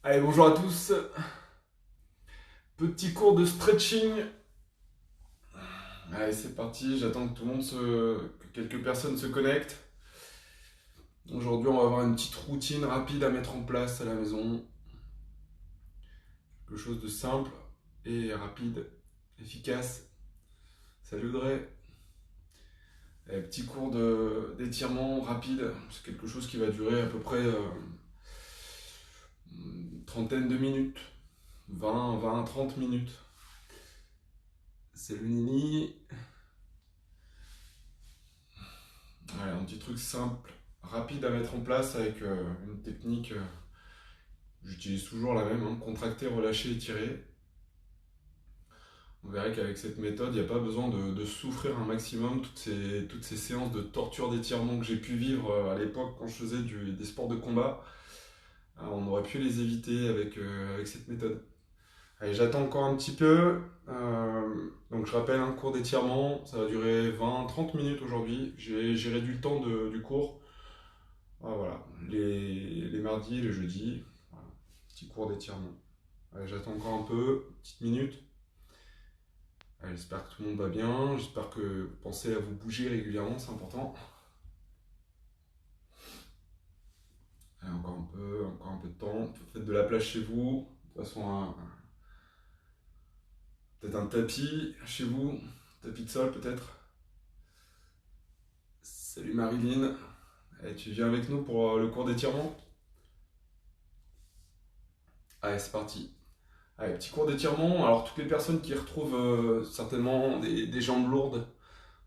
Allez, bonjour à tous. Petit cours de stretching. Allez, c'est parti. J'attends que que quelques personnes se connectent. Aujourd'hui, on va avoir une petite routine rapide à mettre en place à la maison. Quelque chose de simple et rapide, efficace. Salut Audrey. Allez, petit cours d'étirement rapide. C'est quelque chose qui va durer à peu près une trentaine de minutes. 20 30 minutes. C'est le Nini. Ouais, un petit truc simple, rapide à mettre en place avec une technique, j'utilise toujours la même, hein, contracter, relâcher, étirer. On verrait qu'avec cette méthode, il n'y a pas besoin de souffrir un maximum toutes ces séances de torture d'étirement que j'ai pu vivre à l'époque quand je faisais des sports de combat. On aurait pu les éviter avec cette méthode. Allez, j'attends encore un petit peu. Donc je rappelle, un cours d'étirement, ça va durer 20 30 minutes aujourd'hui. J'ai réduit le temps du cours. Ah, voilà, les mardis et les jeudis, voilà, petit cours d'étirement. Allez, j'attends encore un peu, petite minute. Allez, j'espère que tout le monde va bien, j'espère que vous pensez à vous bouger régulièrement, c'est important. Allez, encore un peu de temps. Faites de la place chez vous. De toute façon, peut-être un tapis chez vous, tapis de sol peut-être. Salut Marilyn. Allez, tu viens avec nous pour le cours d'étirement? Allez, c'est parti. Allez, petit cours d'étirement. Alors, toutes les personnes qui retrouvent certainement des jambes lourdes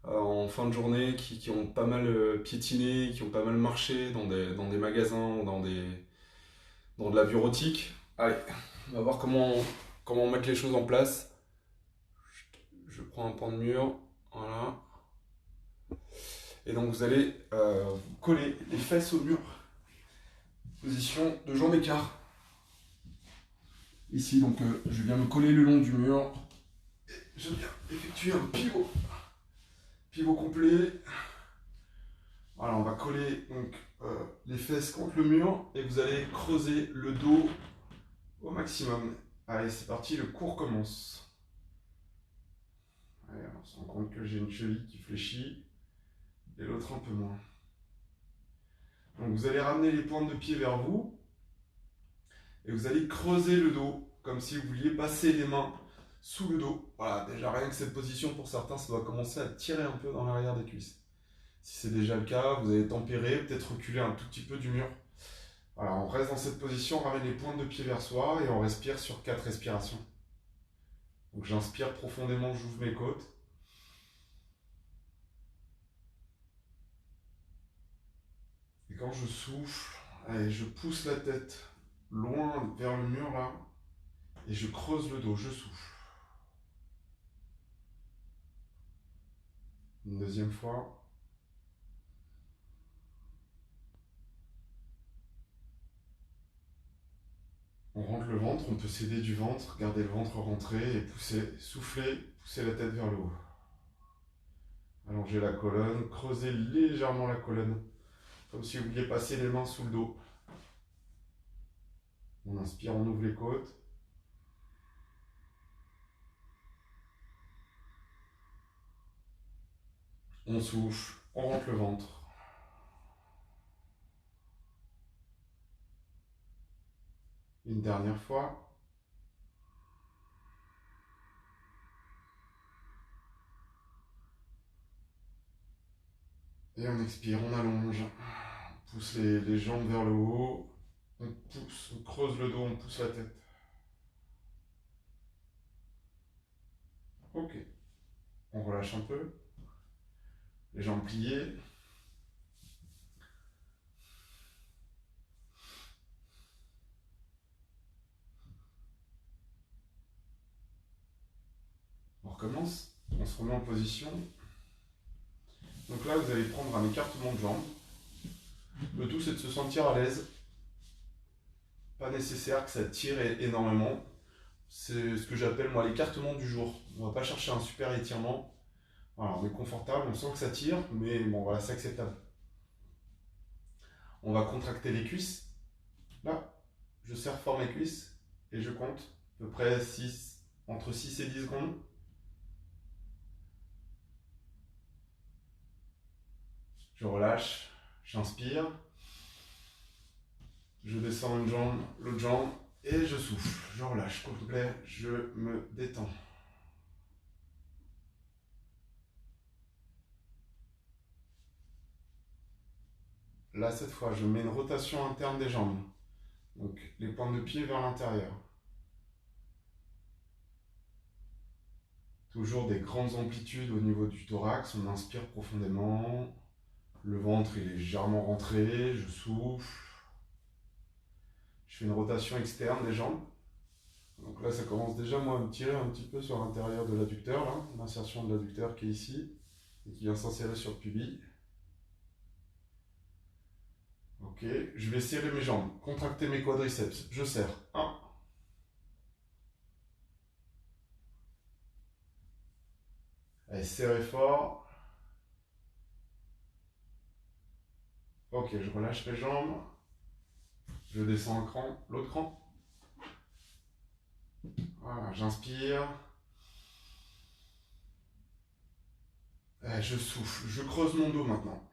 en fin de journée, qui ont pas mal piétiné, qui ont pas mal marché dans des magasins ou dans de la bureautique. Allez, on va voir comment mettre les choses en place. Je prends un pan de mur. Voilà. Et donc, vous allez vous coller les fesses au mur. Position de jambes écart. Ici, donc, je viens me coller le long du mur. Je viens effectuer un pivot. Pivot complet. Voilà, on va coller donc, les fesses contre le mur et vous allez creuser le dos au maximum. Allez, c'est parti, le cours commence. Allez, on se rend compte que j'ai une cheville qui fléchit et l'autre un peu moins. Donc vous allez ramener les pointes de pied vers vous et vous allez creuser le dos comme si vous vouliez passer les mains sous le dos. Voilà, déjà rien que cette position pour certains, ça doit commencer à tirer un peu dans l'arrière des cuisses. Si c'est déjà le cas, vous allez tempérer, peut-être reculer un tout petit peu du mur. Voilà, on reste dans cette position, on ramène les pointes de pied vers soi et on respire sur 4 respirations. Donc j'inspire profondément, j'ouvre mes côtes. Et quand je souffle, allez, je pousse la tête loin vers le mur là et je creuse le dos, je souffle. Une deuxième fois. On rentre le ventre, on peut s'aider du ventre, garder le ventre rentré et pousser, souffler, pousser la tête vers le haut. Allongez la colonne, creusez légèrement la colonne, comme si vous vouliez passer les mains sous le dos. On inspire, on ouvre les côtes. On souffle, on rentre le ventre. Une dernière fois. Et on expire, on allonge. On pousse les jambes vers le haut. On pousse, on creuse le dos, on pousse la tête. Ok. On relâche un peu. Les jambes pliées. On recommence. On se remet en position. Donc là, vous allez prendre un écartement de jambes. Le tout, c'est de se sentir à l'aise. Pas nécessaire que ça tire énormément. C'est ce que j'appelle moi l'écartement du jour. On ne va pas chercher un super étirement. Voilà, on est confortable, on sent que ça tire, mais bon voilà, c'est acceptable. On va contracter les cuisses. Là, je serre serre fort mes cuisses et je compte à peu près entre 6 et 10 secondes. Je relâche, j'inspire, je descends une jambe, l'autre jambe et je souffle. Je relâche complet, je me détends. Là, cette fois, je mets une rotation interne des jambes. Donc, les pointes de pied vers l'intérieur. Toujours des grandes amplitudes au niveau du thorax. On inspire profondément. Le ventre est légèrement rentré. Je souffle. Je fais une rotation externe des jambes. Donc là, ça commence déjà, moi, à me tirer un petit peu sur l'intérieur de l'adducteur. Là, l'insertion de l'adducteur qui est ici et qui vient s'insérer sur le pubis. Ok, je vais serrer mes jambes, contracter mes quadriceps. Je serre. 1. Allez, serrez fort. Ok, je relâche les jambes. Je descends un cran, l'autre cran. Voilà, j'inspire. Allez, je souffle, je creuse mon dos maintenant.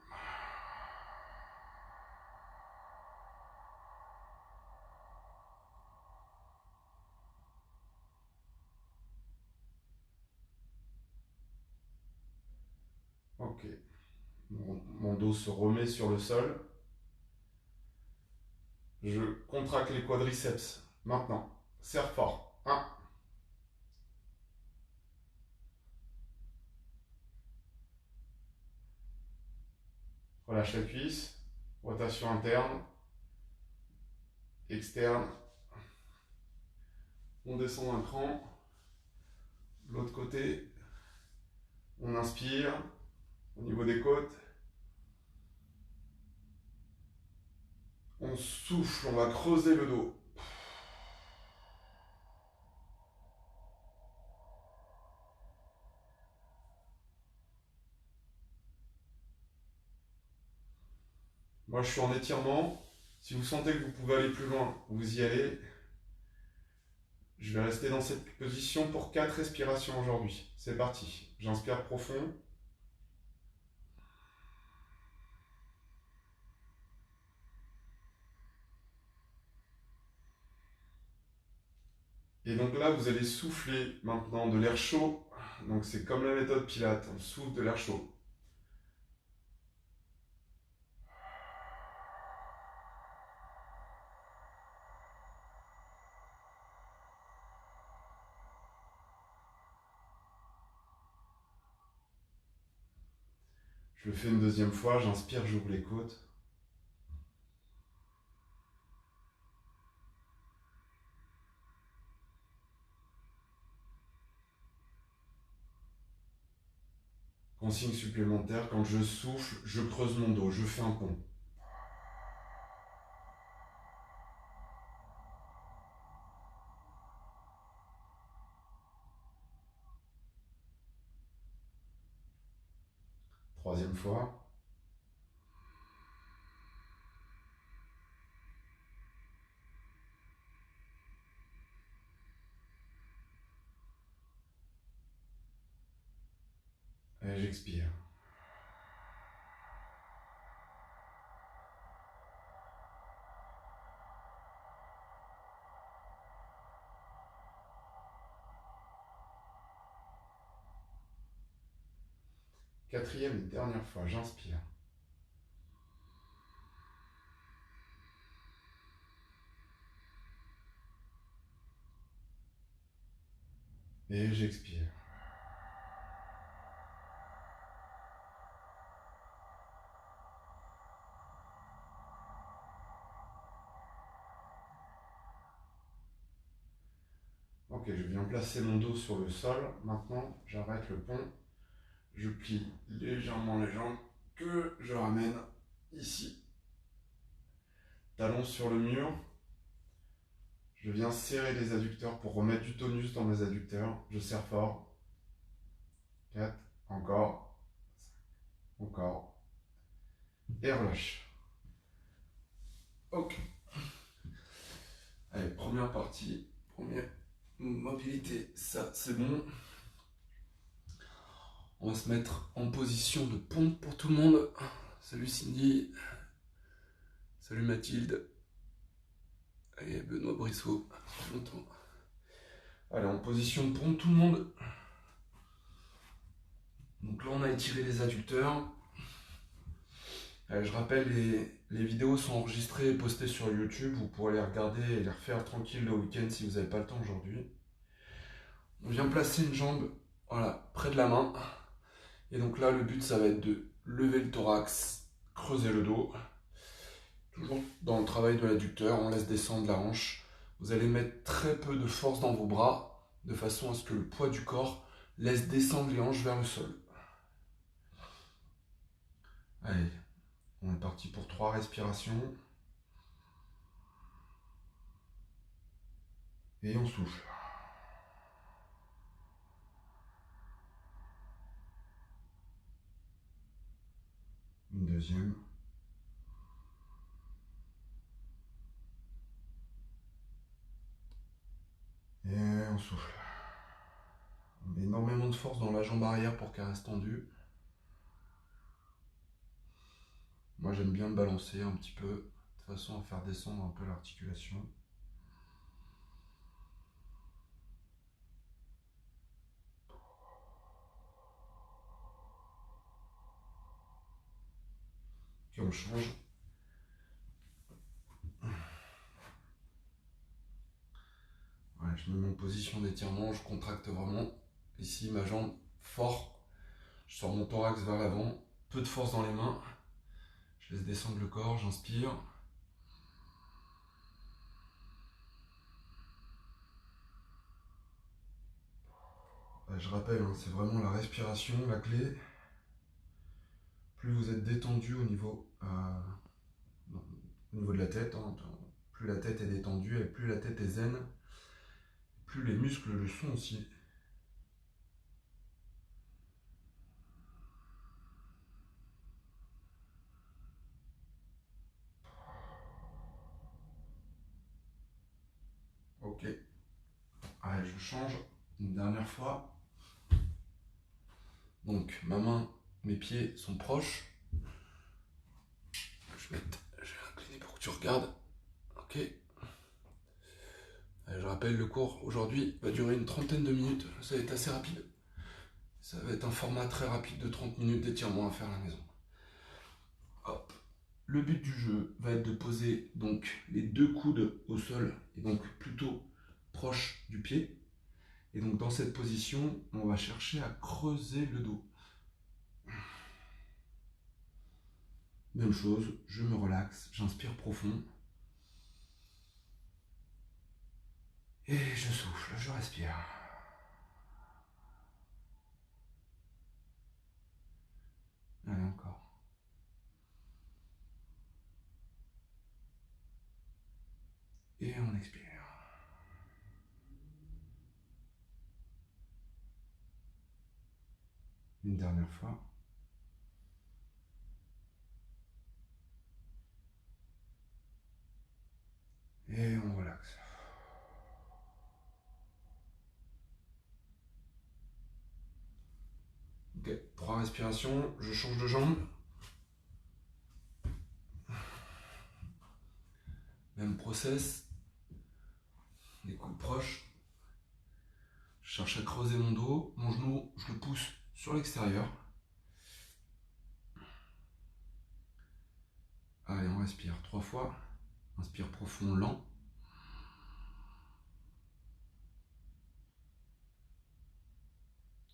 Ok, mon dos se remet sur le sol. Je contracte les quadriceps. Maintenant, serre fort. 1. Relâche la cuisse. Rotation interne. Externe. On descend un cran. L'autre côté. On inspire. Au niveau des côtes. On souffle, on va creuser le dos. Moi, je suis en étirement. Si vous sentez que vous pouvez aller plus loin, vous y allez. Je vais rester dans cette position pour 4 respirations aujourd'hui. C'est parti. J'inspire profond. Et donc là, vous allez souffler maintenant de l'air chaud. Donc c'est comme la méthode Pilates, on souffle de l'air chaud. Je le fais une deuxième fois, j'inspire, j'ouvre les côtes. Consigne supplémentaire, quand je souffle, je creuse mon dos, je fais un pont. Troisième fois. Et j'expire. Quatrième et dernière fois, j'inspire. Et j'expire. Ok, je viens placer mon dos sur le sol. Maintenant, j'arrête le pont. Je plie légèrement les jambes que je ramène ici. Talons sur le mur. Je viens serrer les adducteurs pour remettre du tonus dans mes adducteurs. Je serre fort. 4, encore, 5, encore. Et relâche. Ok. Allez, première partie, première mobilité, ça c'est bon. On va se mettre en position de pompe pour tout le monde. Salut Cindy, salut Mathilde, et Benoît Brissot, ça fait longtemps. Allez, en position de pompe tout le monde. Donc là on a étiré les adducteurs. Je rappelle, les vidéos sont enregistrées et postées sur YouTube. Vous pourrez les regarder et les refaire tranquille le week-end si vous n'avez pas le temps aujourd'hui. On vient placer une jambe, voilà, près de la main. Et donc là, le but, ça va être de lever le thorax, creuser le dos. Toujours dans le travail de l'adducteur, on laisse descendre la hanche. Vous allez mettre très peu de force dans vos bras, de façon à ce que le poids du corps laisse descendre les hanches vers le sol. Allez, on est parti pour 3 respirations. Et on souffle. Une deuxième. Et on souffle. On met énormément de force dans la jambe arrière pour qu'elle reste tendue. Moi j'aime bien me balancer un petit peu, de façon à faire descendre un peu l'articulation. Puis on change. Ouais, je me mets en position d'étirement, je contracte vraiment ici ma jambe fort. Je sors mon thorax vers l'avant, peu de force dans les mains. Je laisse descendre le corps, j'inspire. Je rappelle, hein, c'est vraiment la respiration, la clé. Plus vous êtes détendu au niveau de la tête, hein, plus la tête est détendue et plus la tête est zen, plus les muscles le sont aussi. Ok. Allez, je change une dernière fois. Donc, ma main, mes pieds sont proches. Je vais incliner pour que tu regardes. Ok. Allez, je rappelle, le cours aujourd'hui va durer une trentaine de minutes. Ça va être assez rapide. Ça va être un format très rapide de 30 minutes d'étirement à faire à la maison. Hop. Le but du jeu va être de poser donc les 2 coudes au sol et donc plutôt proche du pied. Et donc dans cette position, on va chercher à creuser le dos. Même chose, je me relaxe, j'inspire profond. Et je souffle, je respire. Allez, encore. Et on expire. Une dernière fois. Et on relaxe. Ok, 3 respirations, je change de jambe. Même process. Les coudes proches. Je cherche à creuser mon dos. Mon genou, je le pousse sur l'extérieur. Allez, on respire 3 fois. Inspire profond, lent.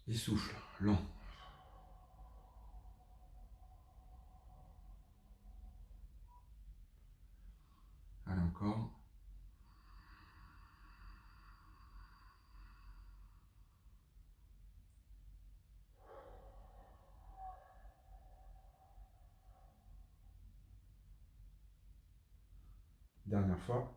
Et souffle, lent. Allez, encore. Dernière fois.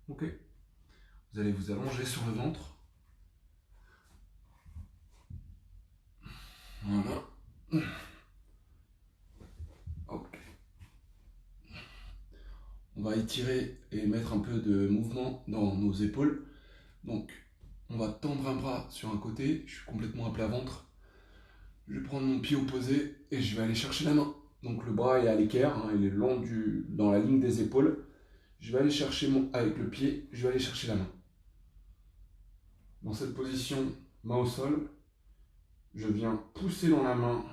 Ok. Vous allez vous allonger sur le ventre. Voilà. Ok. On va étirer et mettre un peu de mouvement dans nos épaules. Donc, on va tendre un bras sur un côté. Je suis complètement à plat ventre. Je vais prendre mon pied opposé et je vais aller chercher la main. Donc le bras est à l'équerre, hein, il est long dans la ligne des épaules. Je vais aller chercher avec le pied, je vais aller chercher la main. Dans cette position, main au sol, je viens pousser dans la main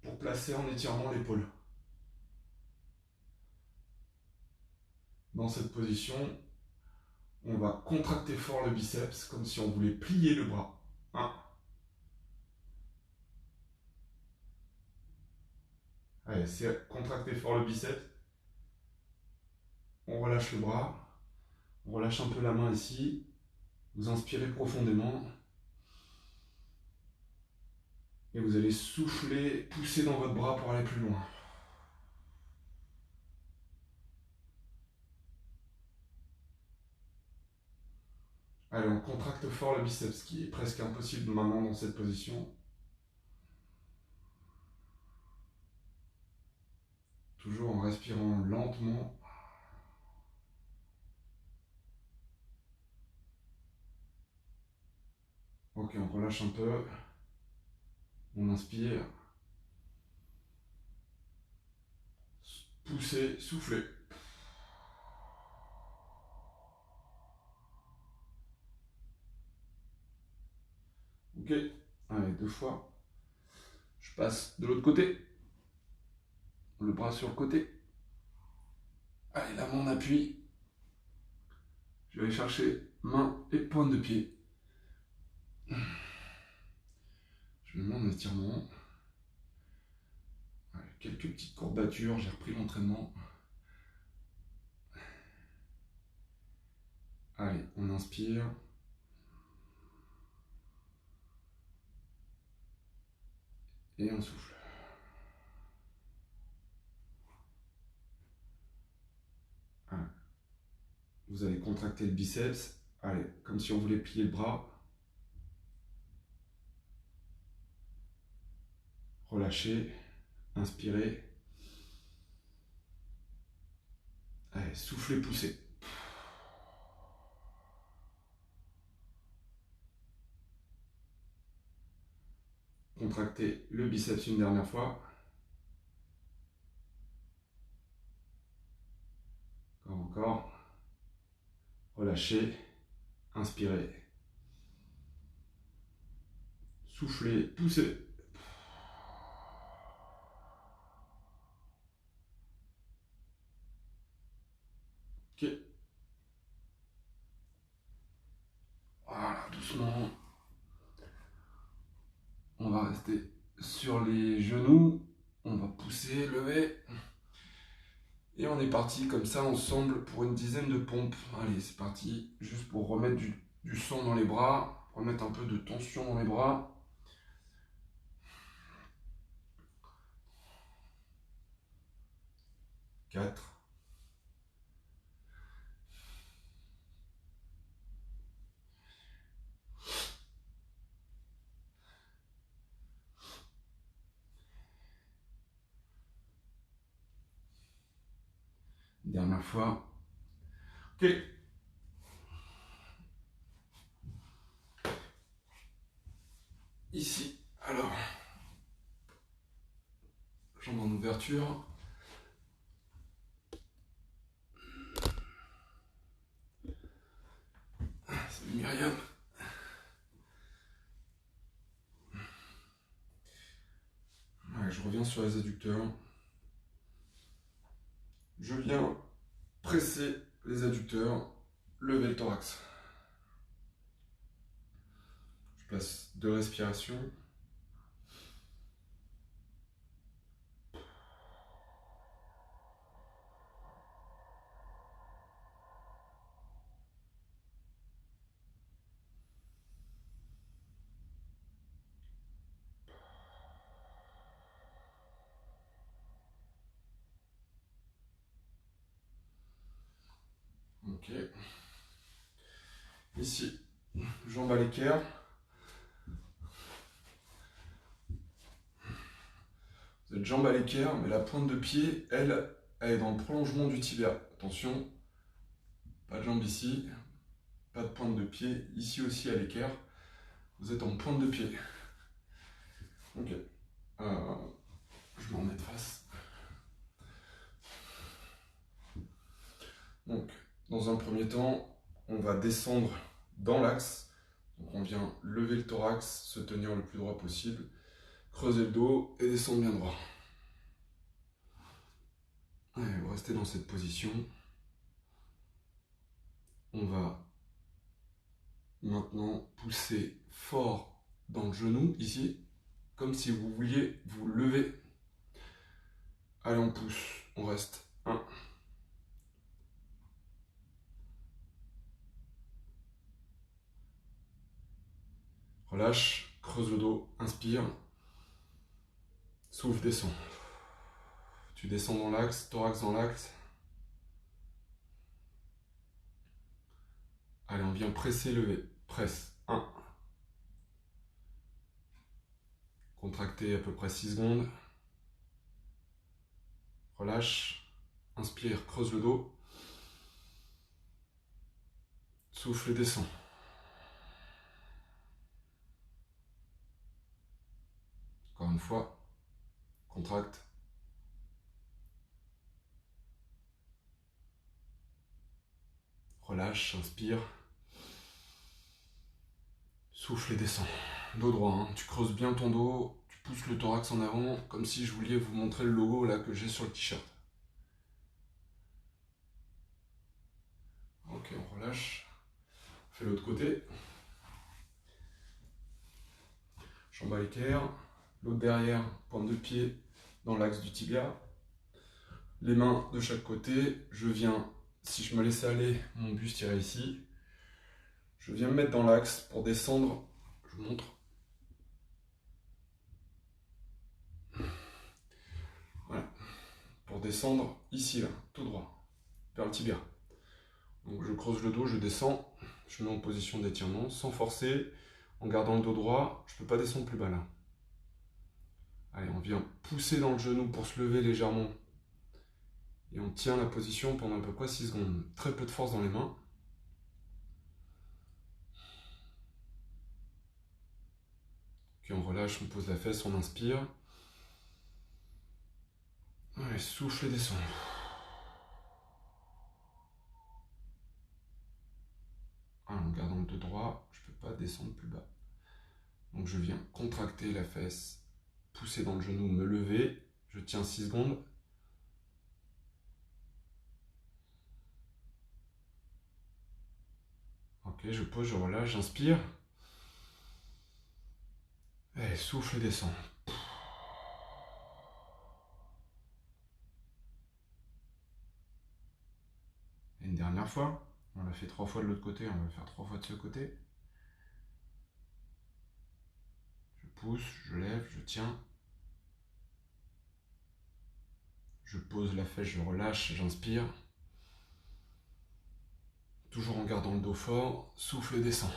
pour placer en étirant l'épaule. Dans cette position, on va contracter fort le biceps comme si on voulait plier le bras. 1. Allez, c'est contracter fort le biceps. On relâche le bras. On relâche un peu la main ici. Vous inspirez profondément. Et vous allez souffler, pousser dans votre bras pour aller plus loin. Allez, on contracte fort le biceps, ce qui est presque impossible maintenant dans cette position. Toujours en respirant lentement. Ok, on relâche un peu. On inspire. Poussez, soufflez. Ok, allez, 2 fois. Je passe de l'autre côté. Le bras sur le côté. Allez, la main en appui. Je vais aller chercher main et pointe de pied. Je me mets en étirement. Allez, quelques petites courbatures, j'ai repris l'entraînement. Allez, on inspire. Et on souffle. Allez. Vous allez contracter le biceps. Allez, comme si on voulait plier le bras. Relâchez. Inspirez. Allez, soufflez, poussez. Contractez le biceps une dernière fois. Encore. Relâchez. Inspirez. Soufflez, poussez. Ok. Voilà, doucement. On va rester sur les genoux. On va pousser, lever. Et on est parti comme ça ensemble pour une dizaine de pompes. Allez, c'est parti. Juste pour remettre du sang dans les bras. Remettre un peu de tension dans les bras. 4. Dernière fois. Ok. Ici, alors, jambes en ouverture. Salut Myriam. Ouais, je reviens sur les adducteurs. Je viens presser les adducteurs, lever le thorax. Je place 2 respirations. Ok. Ici, jambes à l'équerre. Vous êtes jambe à l'équerre, mais la pointe de pied, elle est dans le prolongement du tibia. Attention, pas de jambe ici, pas de pointe de pied. Ici aussi à l'équerre, vous êtes en pointe de pied. Ok. Je m'en remets de face. Donc, dans un premier temps, on va descendre dans l'axe. Donc on vient lever le thorax, se tenir le plus droit possible, creuser le dos et descendre bien droit. Allez, vous restez dans cette position. On va maintenant pousser fort dans le genou, ici, comme si vous vouliez vous lever. Allez, on pousse, on reste. 1. Relâche, creuse le dos, inspire. Souffle, descend. Tu descends dans l'axe, thorax dans l'axe. Allez, on vient presser, lever. Presse. 1. Contracter à peu près 6 secondes. Relâche. Inspire, creuse le dos. Souffle et descend. Encore une fois. Contracte. Relâche, inspire. Souffle et descend. Dos droit, hein. Tu creuses bien ton dos, tu pousses le thorax en avant, comme si je voulais vous montrer le logo là que j'ai sur le t-shirt. Ok, on relâche. On fait l'autre côté. Jambe à l'équerre. L'autre derrière, pointe de pied dans l'axe du tibia. Les mains de chaque côté. Je viens, si je me laissais aller, mon buste irait ici. Je viens me mettre dans l'axe pour descendre. Je vous montre. Voilà. Pour descendre ici, là, tout droit, vers le tibia. Donc je creuse le dos, je descends. Je mets en position d'étirement sans forcer. En gardant le dos droit, je ne peux pas descendre plus bas là. Allez, on vient pousser dans le genou pour se lever légèrement. Et on tient la position pendant à peu près 6 secondes. Très peu de force dans les mains. Puis on relâche, on pose la fesse, on inspire. Allez, souffle et descend. Allez, en gardant le dos droit, je ne peux pas descendre plus bas. Donc je viens contracter la fesse, pousser dans le genou, me lever. Je tiens 6 secondes. Ok, je pose, je relâche, j'inspire. Et souffle et descend. Et une dernière fois. On l'a fait 3 fois de l'autre côté, on va le faire 3 fois de ce côté. Je pousse, je lève, je tiens. Je pose la fesse, je relâche, j'inspire. Toujours en gardant le dos fort, souffle et descend.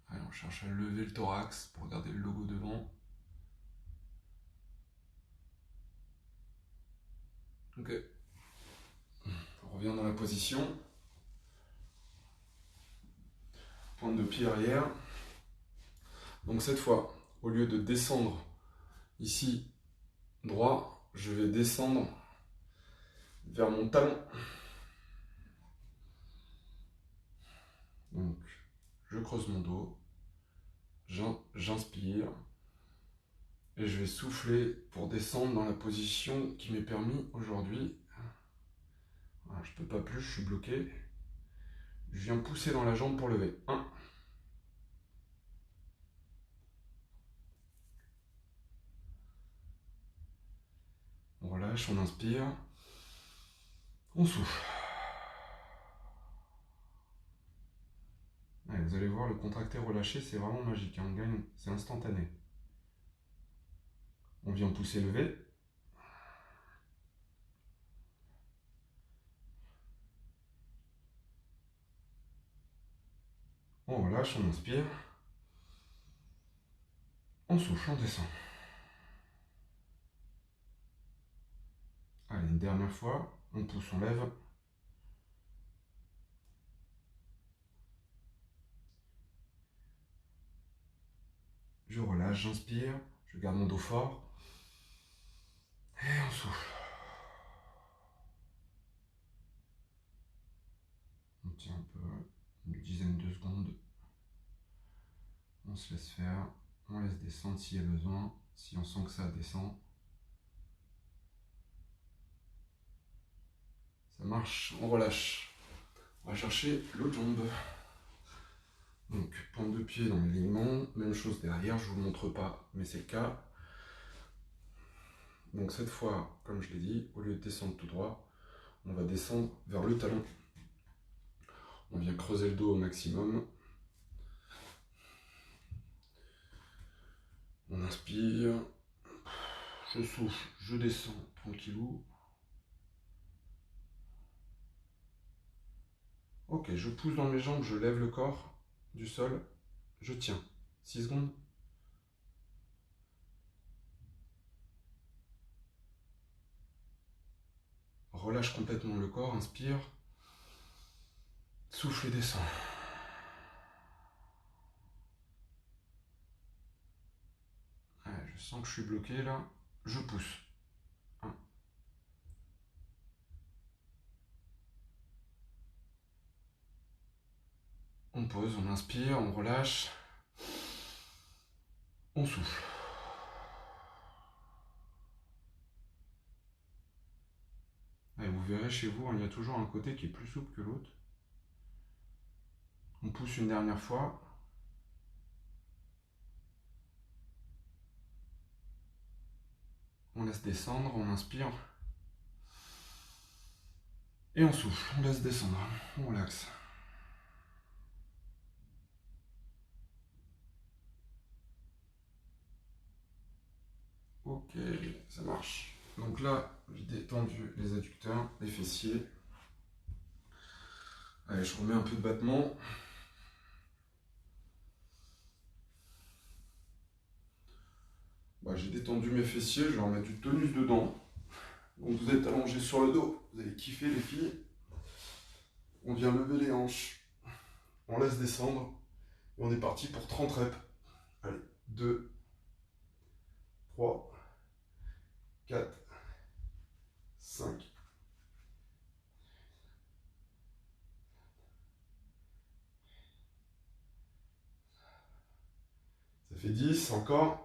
Allez, on cherche à lever le thorax pour garder le logo devant. Ok. On revient dans la position. Pointe de pied arrière. Donc cette fois, au lieu de descendre ici droit, je vais descendre vers mon talon. Donc je creuse mon dos. J'inspire. Et je vais souffler pour descendre dans la position qui m'est permis aujourd'hui. Voilà, je ne peux pas plus, je suis bloqué. Je viens pousser dans la jambe pour lever. 1. On relâche, on inspire. On souffle. Allez, vous allez voir, le contracter, relâcher, c'est vraiment magique. On gagne, c'est instantané. On vient pousser, lever. On relâche, on inspire. On souffle, on descend. Allez, une dernière fois. On pousse, on lève. Je relâche, j'inspire. Je garde mon dos fort. Et on souffle. On tient un peu, une dizaine de secondes. On se laisse faire. On laisse descendre s'il y a besoin. Si on sent que ça descend. Ça marche, on relâche. On va chercher l'autre jambe. Donc, pointe de pied dans l'alignement. Même chose derrière, je ne vous montre pas, mais c'est le cas. Donc cette fois, comme je l'ai dit, au lieu de descendre tout droit, on va descendre vers le talon. On vient creuser le dos au maximum. On inspire. Je souffle, je descends tranquillou. Ok, je pousse dans mes jambes, je lève le corps du sol. Je tiens. 6 secondes. Relâche complètement le corps, inspire. Souffle et descend. Allez, je sens que je suis bloqué là. Je pousse. 1. On pose, on inspire, on relâche. On souffle. Allez, vous verrez chez vous, il y a toujours un côté qui est plus souple que l'autre. On pousse une dernière fois. On laisse descendre, on inspire. Et on souffle, on laisse descendre, on relaxe. Ok, ça marche. Donc là, j'ai détendu les adducteurs, les fessiers. Allez, je remets un peu de battement. Bah, j'ai détendu mes fessiers, je vais remettre du tonus dedans. Donc vous êtes allongé sur le dos, vous allez kiffer les filles. On vient lever les hanches, on laisse descendre. Et on est parti pour 30 reps. Allez, 2, 3, 4, 5. Ça fait 10, encore.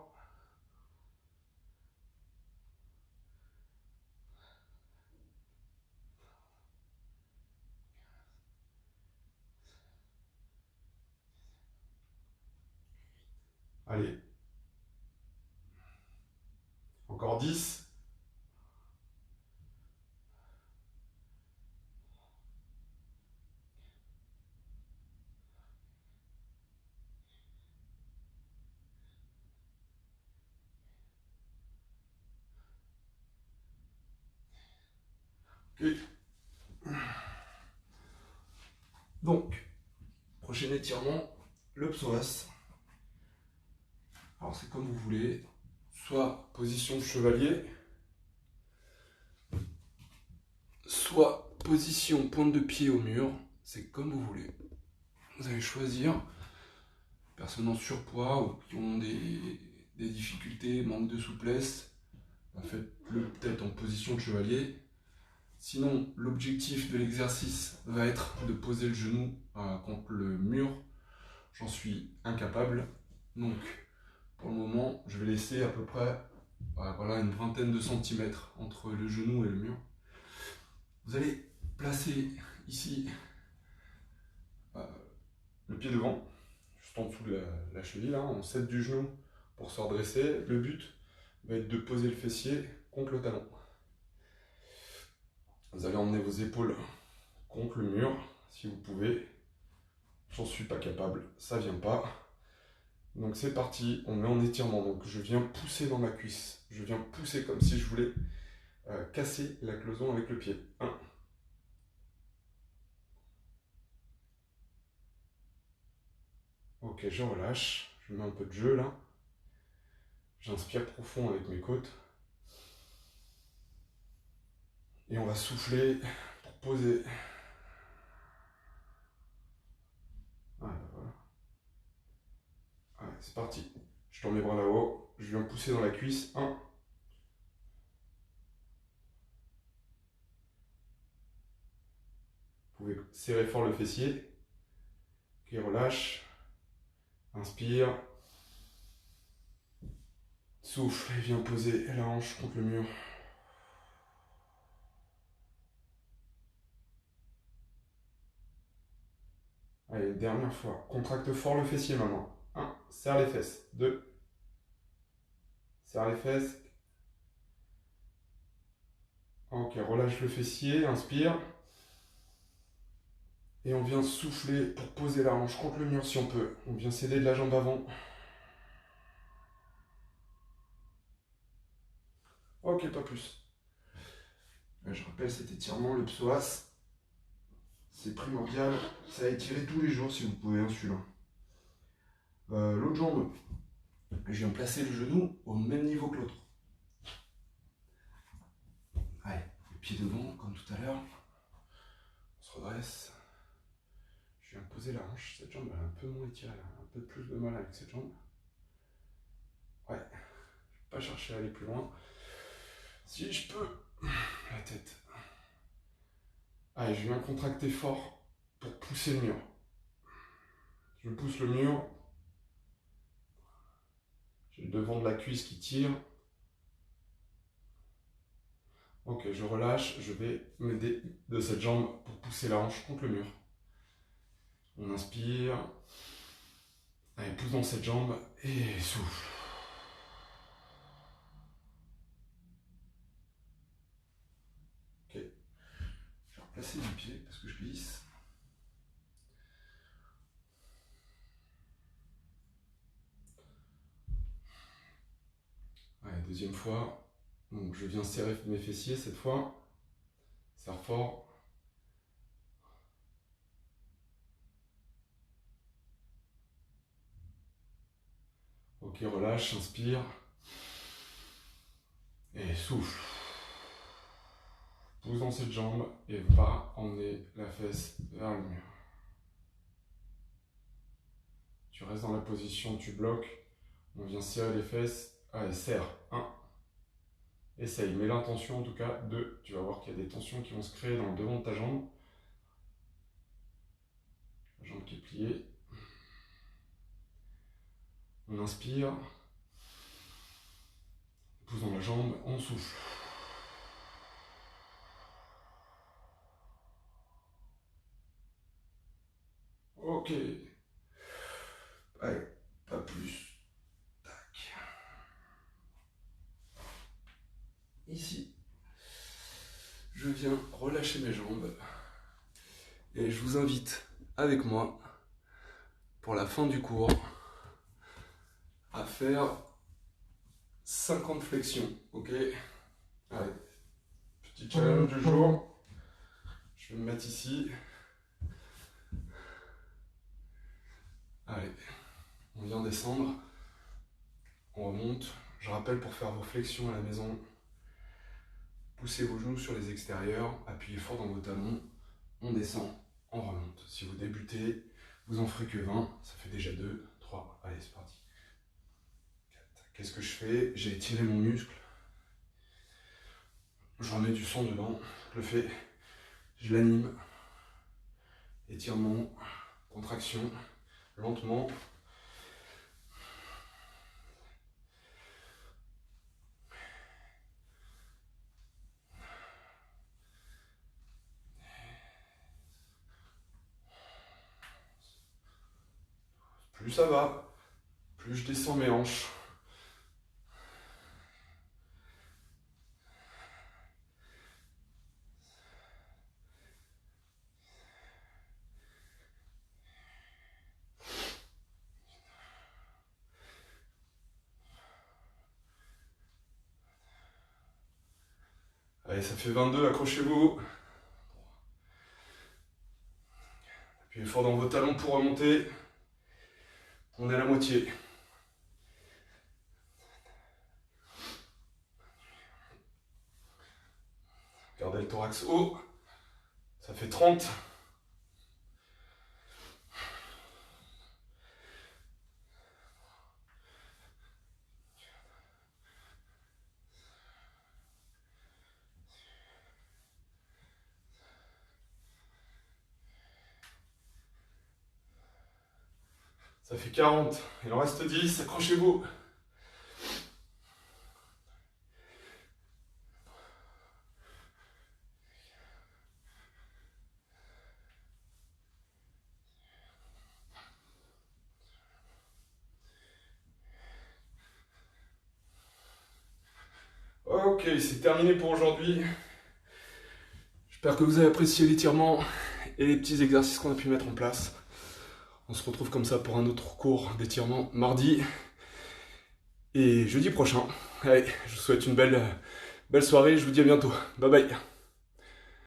Allez. Encore 10. Ok. Donc, prochain étirement, le psoas. Alors c'est comme vous voulez, soit position de chevalier, soit position pointe de pied au mur, c'est comme vous voulez. Vous allez choisir, personnes en surpoids ou qui ont des difficultés, manque de souplesse, faites-le peut-être en position de chevalier. Sinon, l'objectif de l'exercice va être de poser le genou contre le mur. J'en suis incapable, donc pour le moment, je vais laisser à peu près voilà, une vingtaine de centimètres entre le genou et le mur. Vous allez placer ici le pied devant, juste en dessous de la cheville, on cède du genou pour se redresser. Le but va être de poser le fessier contre le talon. Vous allez emmener vos épaules contre le mur, si vous pouvez. J'en suis pas capable, ça vient pas. Donc c'est parti, on met en étirement. Donc je viens pousser dans ma cuisse. Je viens pousser comme si je voulais casser la cloison avec le pied. 1. Ok, je relâche. Je mets un peu de jeu là. J'inspire profond avec mes côtes. Et on va souffler pour poser. Voilà. Allez, c'est parti. Je tends mes bras là-haut. Je viens pousser dans la cuisse. 1. Vous pouvez serrer fort le fessier. Ok, relâche. Inspire. Souffle et viens poser la hanche contre le mur. Allez, une dernière fois. Contracte fort le fessier maintenant. 1. Serre les fesses. 2. Serre les fesses. Ok, relâche le fessier. Inspire. Et on vient souffler pour poser la hanche contre le mur si on peut. On vient s'aider de la jambe avant. Ok, pas plus. Je rappelle cet étirement, le psoas. C'est primordial. Ça à étirer tous les jours si vous pouvez, celui-là. L'autre jambe, je viens placer le genou au même niveau que l'autre. Allez, le pied devant, comme tout à l'heure. On se redresse. Je viens poser la hanche. Cette jambe elle est un peu moins étirée, un peu plus de mal avec cette jambe. Ouais, je ne vais pas chercher à aller plus loin. Si je peux, la tête. Allez, je viens contracter fort pour pousser le mur. Je pousse le mur. J'ai le devant de la cuisse qui tire. Ok, je relâche. Je vais m'aider de cette jambe pour pousser la hanche contre le mur. On inspire. Allez, pousse dans cette jambe et souffle. Ok. Je vais replacer mes pieds parce que je glisse. Allez, deuxième fois. Donc je viens serrer mes fessiers cette fois. Serre fort. Ok, relâche, inspire. Et souffle. Pousse dans cette jambe et va emmener la fesse vers le mur. Tu restes dans la position, tu bloques. On vient serrer les fesses. Allez, serre. 1. Essaye, mets l'intention en tout cas. 2. Tu vas voir qu'il y a des tensions qui vont se créer dans le devant de ta jambe. La jambe qui est pliée. On inspire. On pousse dans la jambe, on souffle. Ok. Allez, pas plus. Tac. Ici, je viens relâcher mes jambes. Et je vous invite avec moi, pour la fin du cours, à faire 50 flexions. Ok? Allez, petit challenge du jour. Je vais me mettre ici. Allez, on vient descendre. On remonte. Je rappelle, pour faire vos flexions à la maison, poussez vos genoux sur les extérieurs, appuyez fort dans vos talons. On descend, on remonte. Si vous débutez, vous en ferez que 20. Ça fait déjà 2, 3. Allez, c'est parti. 4. Qu'est-ce que je fais? J'ai étiré mon muscle. Je remets du sang dedans. Je le fais. Je l'anime. Étirement, contraction, lentement. Plus ça va, plus je descends mes hanches. Allez, ça fait 22, accrochez-vous. Appuyez fort dans vos talons pour remonter. On est à la moitié. thorax haut. Ça fait 30. Ça fait 40. Il en reste 10. Accrochez-vous. Ok, c'est terminé pour aujourd'hui. J'espère que vous avez apprécié l'étirement et les petits exercices qu'on a pu mettre en place. On se retrouve comme ça pour un autre cours d'étirement mardi et jeudi prochain. Allez, je vous souhaite une belle soirée, je vous dis à bientôt. Bye bye.